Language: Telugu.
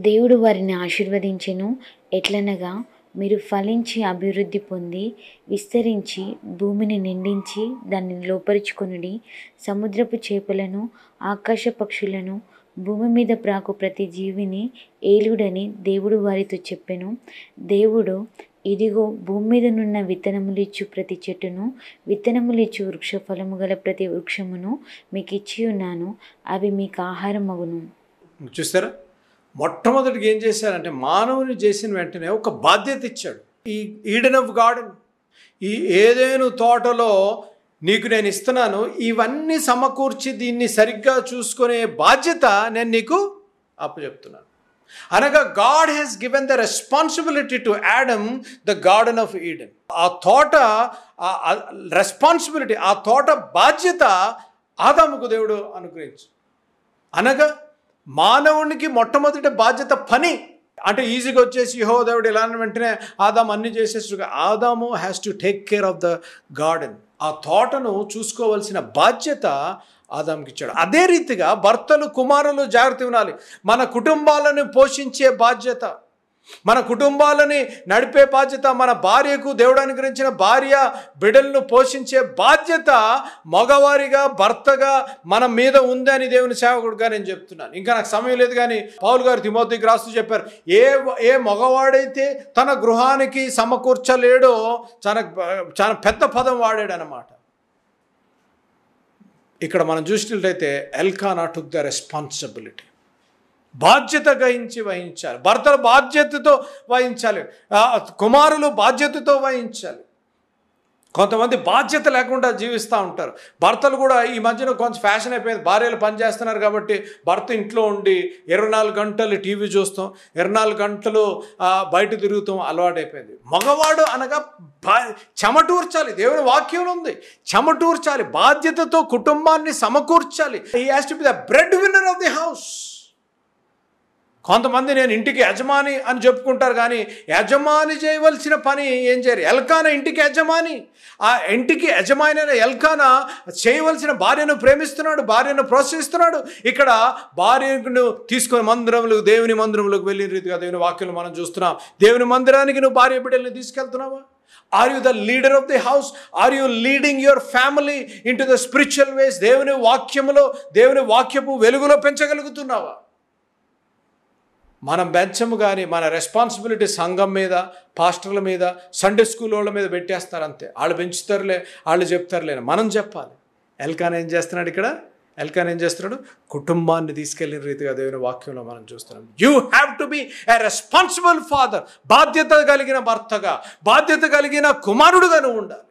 దేవుడు వారిని ఆశీర్వదించెను. ఎట్లనగా, మీరు ఫలించి అభివృద్ధి పొంది విస్తరించి భూమిని నిండించి దాన్ని లోపరుచుకొనుడి. సముద్రపు చేపలను, ఆకాశ పక్షులను, భూమి మీద ప్రాకు ప్రతి జీవిని ఏలుడని దేవుడు వారితో చెప్పెను. దేవుడు, ఇదిగో భూమి మీద నున్న విత్తనములిచ్చు ప్రతి చెట్టును, విత్తనములిచ్చు వృక్ష ఫలము గల ప్రతి వృక్షమును మీకు ఇచ్చి ఉన్నాను. అవి మీకు ఆహారమగును. చూస్తారా, మొట్టమొదటిగా ఏం చేశారంటే మానవుని చేసిన వెంటనే ఒక బాధ్యత ఇచ్చాడు. ఈ ఈడెన్ ఆఫ్ గార్డెన్, ఈ ఏదైనా తోటలో నీకు నేను ఇస్తున్నాను, ఇవన్నీ సమకూర్చి దీన్ని సరిగ్గా చూసుకునే బాధ్యత నేను నీకు అప్పచెప్తున్నాను అనగా God has given the responsibility to Adam the garden of Eden. ఆ తోట రెస్పాన్సిబిలిటీ, ఆ తోట బాధ్యత ఆదాముకు దేవుడు అనుగ్రహించు. అనగా మానవునికి మొట్టమొదటి బాధ్యత పని. అంటే ఈజీగా వచ్చేసి యెహోవా దేవుడు ఇలా వెంటనే ఆదాము అన్ని చేసేసి, ఆదాము has to take care of the garden. ఆ తోటను చూసుకోవాల్సిన బాధ్యత ఆదాముకి ఇచ్చాడు. అదే రీతిగా భర్తలు, కుమారులు జాగ్రత్త వినాలి. మన కుటుంబాలను పోషించే బాధ్యత, మన కుటుంబాలని నడిపే బాధ్యత, మన భార్యకు దేవుడు అనుగ్రహించిన భార్య బిడ్డలను పోషించే బాధ్యత మగవారిగా, భర్తగా మన మీద ఉందని దేవుని సేవకుడుగా నేను చెప్తున్నాను. ఇంకా నాకు సమయం లేదు, కానీ పౌలు గారు తిమోతికి రాస్తూ చెప్పారు, ఏ మగవాడైతే తన గృహానికి సమకూర్చలేడో చాలా పెద్ద పదం వాడాడు అన్నమాట. ఇక్కడ మనం చూసినట్లయితే ఎల్కానా టుక్ ద రెస్పాన్సిబిలిటీ. బాధ్యత వహించాలి. భర్తలు బాధ్యతతో వహించాలి, కుమారులు బాధ్యతతో వహించాలి. కొంతమంది బాధ్యత లేకుండా జీవిస్తూ ఉంటారు. భర్తలు కూడా ఈ మధ్యన కొంచెం ఫ్యాషన్ అయిపోయింది. భార్యలు పనిచేస్తున్నారు కాబట్టి భర్త ఇంట్లో ఉండి 24 గంటలు టీవీ చూస్తాం, 24 గంటలు బయట తిరుగుతాం అలవాటైపోయింది. మగవాడు అనగా చెమటూర్చాలి. దేవుని వాక్యం ఉంది, చెమటూర్చాలి, బాధ్యతతో కుటుంబాన్ని సమకూర్చాలి. He has to be the bread winner of the house. కొంతమంది నేను ఇంటికి యజమాని అని చెప్పుకుంటారు, కానీ యజమాని చేయవలసిన పని ఏం చేయరు. ఎల్కానా ఇంటికి యజమాని. ఆ ఇంటికి యజమాని అయిన ఎల్కానా చేయవలసిన భార్యను ప్రేమిస్తున్నాడు, భార్యను ప్రోత్సహిస్తున్నాడు. ఇక్కడ భార్యను తీసుకొని మందిరములకు, దేవుని మందిరములకు వెళ్ళిన రీతిగా దేవుని వాక్యంలో మనం చూస్తున్నాం. దేవుని మందిరానికి నువ్వు భార్య బిడ్డల్ని తీసుకెళ్తున్నావా? Are you the leader of the house? Are you leading your family into the spiritual ways? దేవుని వాక్యములో, దేవుని వాక్యపు వెలుగులో పెంచగలుగుతున్నావా? మనం బెంచము కానీ మన రెస్పాన్సిబిలిటీ సంఘం మీద, పాస్టర్ల మీద, సండే స్కూల్ వాళ్ళ మీద పెట్టేస్తారు అంతే. వాళ్ళు పెంచుతారులే, వాళ్ళు చెప్తారులే, మనం చెప్పాలి. ఎల్కానా ఏం చేస్తున్నాడు ఇక్కడ? ఎల్కానా ఏం చేస్తున్నాడు? కుటుంబాన్ని తీసుకెళ్లిన రీతిగా దేవుని వాక్యంలో మనం చూస్తున్నాం. You have to be a responsible father. బాధ్యత కలిగిన భర్తగా, బాధ్యత కలిగిన కుమారుడుగా నువ్వు ఉండాలి.